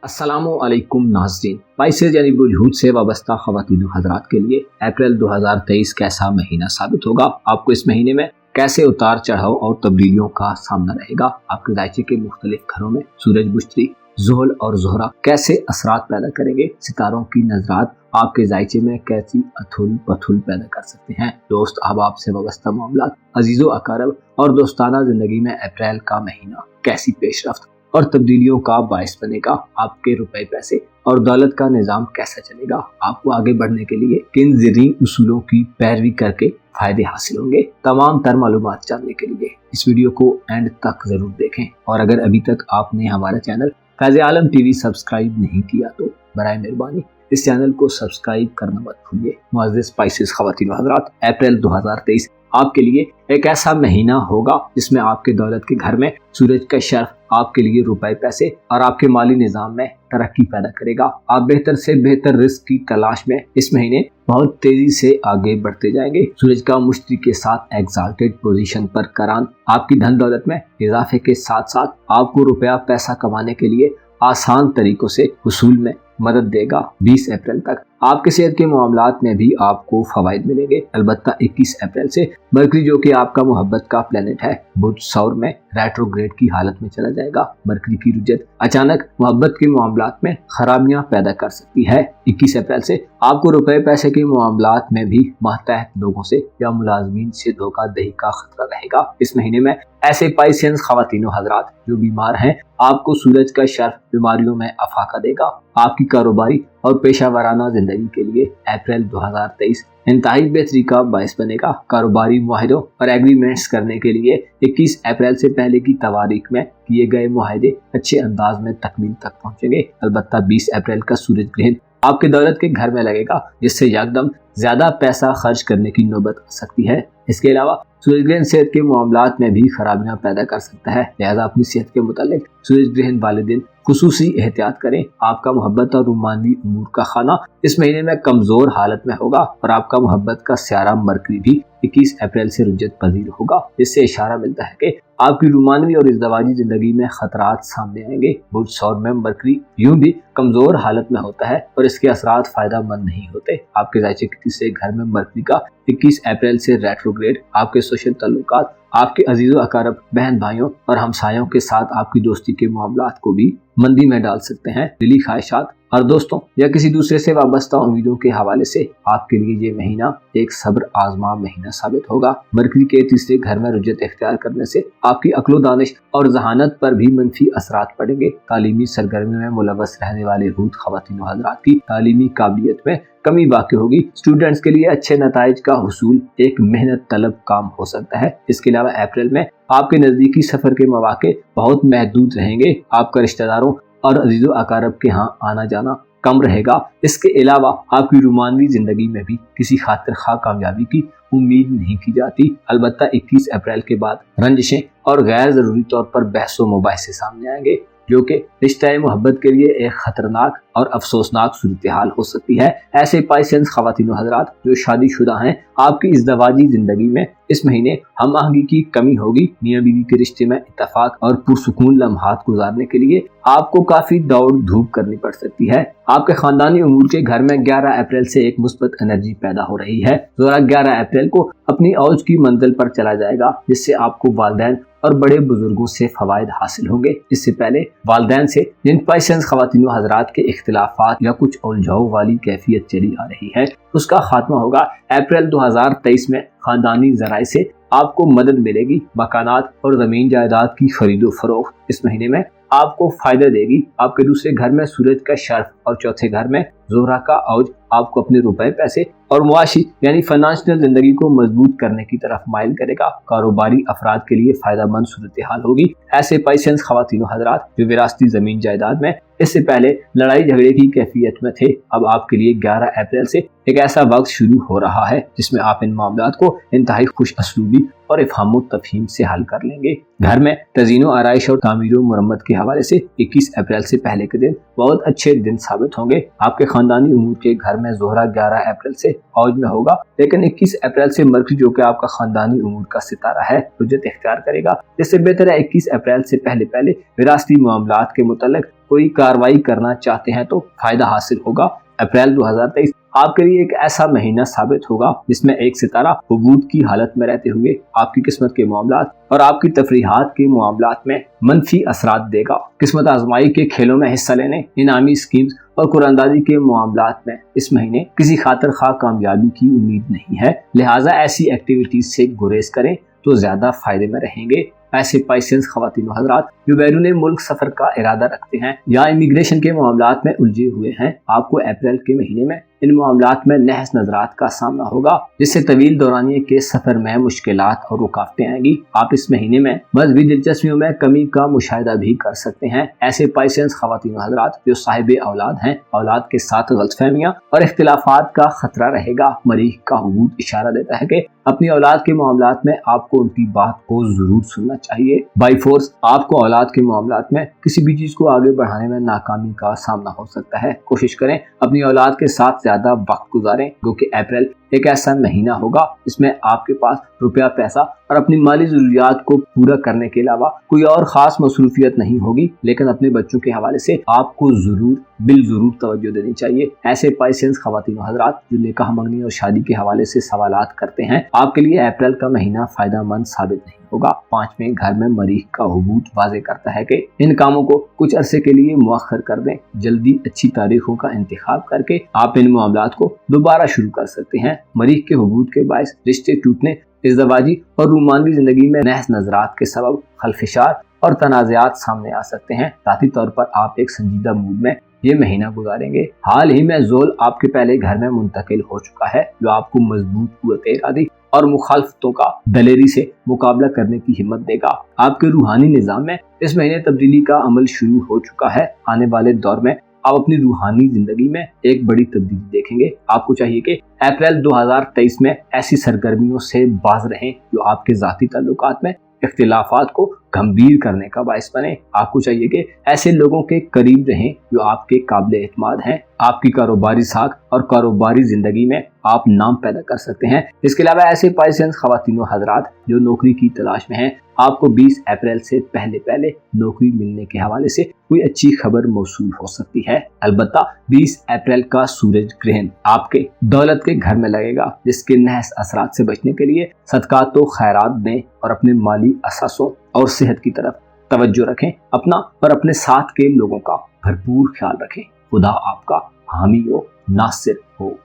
अस्सलामु अलैकुम नाज़रीन। पाइसेज यानी बुझूत से वाबस्ता ख़वातीन हज़रात के लिए अप्रैल 2023 कैसा महीना साबित होगा। आपको इस महीने में कैसे उतार चढ़ाव और तब्दीलियों का सामना रहेगा। आपके ज़ायचे के मुख्तलिफ घरों में सूरज, बुश्ती, ज़ुहल और ज़ोहरा कैसे असरात पैदा करेंगे। सितारों की नज़रात आपके ज़ायचे में कैसी अथुल पथुल पैदा कर सकते हैं। दोस्त, अहबाब से वाबस्ता मामलात, अजीज़ो अकारब और दोस्ताना ज़िंदगी में अप्रैल का महीना कैसी पेशरफ्त और तब्दीलियों का बायस बनेगा। आपके रुपए, पैसे और दौलत का निज़ाम कैसा चलेगा। आपको आगे बढ़ने के लिए किन ज़रूरी उसूलों की पैरवी करके फायदे हासिल होंगे। तमाम तर मालूमात जानने के लिए इस वीडियो को एंड तक ज़रूर देखें। और अगर अभी तक आपने हमारा चैनल फैज़ आलम टीवी सब्सक्राइब नहीं किया तो बराए मेहरबानी इस चैनल को सब्सक्राइब करना मत भूलिए। मुअज़्ज़िज़ स्पाइसेस ख़वातीन व हज़रात, अप्रैल 2023 आपके लिए एक ऐसा महीना होगा जिसमें आपके दौलत के घर में सूरज का शर्फ आपके लिए रुपए, पैसे और आपके माली निज़ाम में तरक्की पैदा करेगा। आप बेहतर से बेहतर रिस्क की तलाश में इस महीने बहुत तेजी से आगे बढ़ते जाएंगे। सूरज का मुश्तरी के साथ एक्साल्टेड पोजीशन पर करान आपकी धन दौलत में इजाफे के साथ साथ आपको रुपया पैसा कमाने के लिए आसान तरीकों से वसूल में मदद देगा। 20 अप्रैल तक आपके सेहत के मामलात में भी आपको फवायद मिलेंगे। अलबत्ता 21 अप्रैल से मरकरी, जो कि आपका मोहब्बत का प्लेनेट है, बुध सौर में रेट्रोग्रेड की हालत में चला जाएगा। मरकरी की रुजत अचानक मोहब्बत के मामलात में खराबियां पैदा कर सकती है। 21 अप्रैल से आपको रुपए पैसे के मामलात में भी मातहत लोगों से या मुलाजमीन से धोखाधड़ी का खतरा रहेगा। इस महीने में ऐसे पाइसेंस ख़वातीन हज़रात जो बीमार हैं, आपको सूरज का शर्फ बीमारियों में अफाका देगा। आपकी कारोबारी और पेशा वाराना जिंदगी के लिए अप्रैल 2023 इंतहाई बेहतरी का बायस बनेगा। कारोबारी मुआहदों और एग्रीमेंट्स करने के लिए 21 अप्रैल से पहले की तवारीख में किए गए मुआहदे अच्छे अंदाज में तकमील तक पहुंचेंगे। अलबत्ता 20 अप्रैल का सूरज ग्रहण आपके दौलत के घर में लगेगा, जिससे यकदम ज्यादा पैसा खर्च करने की नौबत आ सकती है। इसके अलावा सूरज ग्रहण सेहत के मामलात में भी खराबियां पैदा कर सकता है। लिहाजा अपनी सेहत के मुतालिक सूरज ग्रहण वाले दिन खुसूसी एहतियात करें। आपका मोहब्बत और रूमानी उमूर का खाना इस महीने में कमजोर हालत में होगा और आपका मोहब्बत का स्यारा मरकरी भी 21 अप्रैल से रुजत पजीर होगा, जिससे इशारा मिलता है कि आपकी रूमानवी और इज़्दवाजी जिंदगी में खतरात सामने आएंगे। बुध सौर में मरकरी यूं भी कमजोर हालत में होता है और इसके असरात फायदा मंद नहीं होते। आपके ज़ायचे के तीसरे घर में मरकरी का 21 अप्रैल से रेट्रोग्रेड आपके सोशल तल्लुकात, आपके अजीज़ो अकारब, बहन भाइयों और हमसायों के साथ आपकी दोस्ती के मामलात को भी मंदी में डाल सकते हैं। दिली ख्वाहिशात और दोस्तों या किसी दूसरे से वाबस्ता उम्मीदों के हवाले से आपके लिए ये महीना एक सब्र आजमा महीना साबित होगा। मरकरी के तीसरे घर में रुजत इख्तियार करने से आपकी अक्लो दानिश और जहानत पर भी मनफी असरात पड़ेंगे। तालीमी सरगर्मी में मुलव्वस रहने वाले रूद ख़वातीन व हज़रात की तालीमी काबिलियत में कमी वाक़ई होगी। स्टूडेंट्स के लिए अच्छे नताइज का हुसूल एक मेहनत तलब काम हो सकता है। इसके अलावा अप्रैल में आपके नज़दीकी सफ़र के मौके बहुत महदूद रहेंगे। आपका रिश्तेदारों और अजीज़ो अकारब के यहाँ आना जाना कम रहेगा। इसके अलावा आपकी रूमानवी जिंदगी में भी किसी खातिर खा कामयाबी की उम्मीद नहीं की जाती। अलबत्ता 21 अप्रैल के बाद रंजिशें और गैर ज़रूरी तौर पर बहसो मुबाहिसे सामने आएंगे, जो कि रिश्ते मोहब्बत के लिए एक खतरनाक और अफसोसनाक सूरत हाल हो सकती है। ऐसे पाइसेंस ख़वातीन व हज़रात जो शादीशुदा हैं, आपकी इज़्दवाजी जिंदगी में इस महीने हम आहंगी की कमी होगी। मियां बीवी के रिश्ते में इत्तफाक और पुरसुकून लम्हात गुजारने के लिए आपको काफी दौड़ धूप करनी पड़ सकती है। आपके खानदानी उमूर के घर में 11 अप्रैल से एक मुस्बत एनर्जी पैदा हो रही है। ज़ोहरा 11 अप्रैल को अपनी औज की मंजिल पर चला जाएगा, जिससे आपको वालिदैन और बड़े बुजुर्गों से फवायद हासिल होंगे। इससे पहले वालिदैन से जिन पाइसेंस ख़वातीन व हज़रात के इख्तिलाफात या कुछ उलझाव वाली कैफियत चली आ रही है, उसका खात्मा होगा। अप्रैल 2023 में खानदानी ज़राए से आपको मदद मिलेगी। मकानात और ज़मीन जायदाद की खरीदो फरोख्त इस महीने में आपको फायदा देगी। आपके दूसरे घर में सूरज का शर्फ और चौथे घर में ज़ोहरा का औज आपको अपने रुपए, पैसे और मुआशी यानी फाइनेंशियल जिंदगी को मजबूत करने की तरफ माइल करेगा। कारोबारी अफराद के लिए फायदा मंद सूरत हाल होगी। ऐसे पाइसेंस ख़वातीन व हज़रात जो विरासती ज़मीन जायदाद में इससे पहले लड़ाई झगड़े की कैफियत में थे, अब आपके लिए 11 अप्रैल से एक ऐसा वक्त शुरू हो रहा है जिसमें आप इन मामलात को इंतहाई खुश असलूबी और इफ़हाम तफहीम से हल कर लेंगे। घर में तज़ीनो आराइश और तामीर मरम्मत के हवाले से 21 अप्रैल से पहले के दिन बहुत अच्छे दिन साबित होंगे। आपके खानदानी उमूर के घर घर में ज़ोहरा 11 अप्रैल से औज में होगा, लेकिन 21 अप्रैल से मरकरी जो कि आपका खानदानी उमूर का सितारा है हुज्जत इख्तियार करेगा। जिससे बेहतर है 21 अप्रैल से पहले विरासती मामलात के मुतल्लिक कोई कार्रवाई करना चाहते हैं तो फायदा हासिल होगा। अप्रैल 2023 आपके लिए एक ऐसा महीना साबित होगा जिसमें एक सितारा हुबूत की हालत में रहते हुए आपकी किस्मत के मामलात और आपकी तफरीहात के मामलात में मनफी असरात देगा। किस्मत आजमाई के खेलों में हिस्सा लेने, इनामी स्कीम्स और कुरानदाजी के मामलात में इस महीने किसी खातिर खा कामयाबी की उम्मीद नहीं है, लिहाजा ऐसी एक्टिविटीज से गुरेज करें तो ज्यादा फायदे में रहेंगे। ऐसे पाइसेंस खवातीन और हज़रात जो बैरून मुल्क सफर का इरादा रखते हैं या इमिग्रेशन के मामलात में उलझे हुए हैं, आपको अप्रैल के महीने में इन मामलात में नहस नजरात का सामना होगा, जिससे तवील दौरानिए के सफर में मुश्किलात और रुकावटें आएंगी। आप इस महीने में मजहबी दिलचस्पियों में कमी का मुशाहिदा भी कर सकते हैं। ऐसे पाइसेंस खवातीन और हज़रात जो साहिब औलाद हैं, औलाद के साथ गलतफहमियां और इख्तिलाफात का खतरा रहेगा। मरीख का हुबूत इशारा देता है कि अपनी औलाद के मामलात में आपको उनकी बात को जरूर सुनना चाहिए। बाई फोर्स आपको औलाद के मामलात में किसी भी चीज को आगे बढ़ाने में नाकामी का सामना हो सकता है। कोशिश करें अपनी औलाद के साथ ज्यादा वक्त गुजारें, क्योंकि अप्रैल एक ऐसा महीना होगा इसमें आपके पास रुपया पैसा और अपनी माली जरूरियात को पूरा करने के अलावा कोई और खास मसरूफियत नहीं होगी, लेकिन अपने बच्चों के हवाले से आपको जरूर तवज्जो देनी चाहिए। ऐसे पाइसेंस खवातीन और हज़रात जो निकाह मंगनी और शादी के हवाले से सवालात करते हैं, आपके लिए अप्रैल का महीना फायदा मंद साबित नहीं होगा। 5वें घर में मरीख का हुबूत वाज़े करता है कि इन कामों को कुछ अरसे के लिए मुअख्खर कर दें। जल्दी अच्छी तारीखों का इंतखाब करके आप इन मामलात को दोबारा शुरू कर सकते हैं। मरीख के हुबूत के बायस रिश्ते टूटने, इज़्दवाजी और रूमानवी जिंदगी में नहस नजरात के सबब खलफिशार और तनाज़ात सामने आ सकते हैं। ज़ाती तौर पर आप एक संजीदा मूड में ये महीना गुजारेंगे। हाल ही में ज़ोल आपके पहले घर में मुंतकिल हो चुका है, जो आपको मजबूत कुव्वत इरादी और मुखालफतों का दलेरी से मुकाबला करने की हिम्मत देगा। आपके रूहानी निज़ाम में इस महीने तब्दीली का अमल शुरू हो चुका है। आने वाले दौर में आप अपनी रूहानी जिंदगी में एक बड़ी तब्दीली देखेंगे। आपको चाहिए कि अप्रैल 2023 में ऐसी सरगर्मियों से बाज रहें जो आपके ज़ाती ताल्लुकात में इख्तिलाफात को गंभीर करने का बायस बने। आपको चाहिए कि ऐसे लोगों के करीब रहें जो आपके काबिल एतमाद हैं। आपकी कारोबारी साख और कारोबारी जिंदगी में आप नाम पैदा कर सकते हैं। इसके अलावा ऐसे पाइसेंस खवातीन और हज़रात जो नौकरी की तलाश में हैं, आपको 20 अप्रैल से पहले नौकरी मिलने के हवाले से कोई अच्छी खबर मौसूल हो सकती है। अलबत्ता 20 अप्रैल का सूरज ग्रहण आपके दौलत के घर में लगेगा, जिसके नहस असरात से बचने के लिए सदकात व खैरात दें और अपने माली असासों और सेहत की तरफ तवज्जो रखें। अपना और अपने साथ के लोगों का भरपूर ख्याल रखें। खुदा आपका हामी हो, नासिर हो।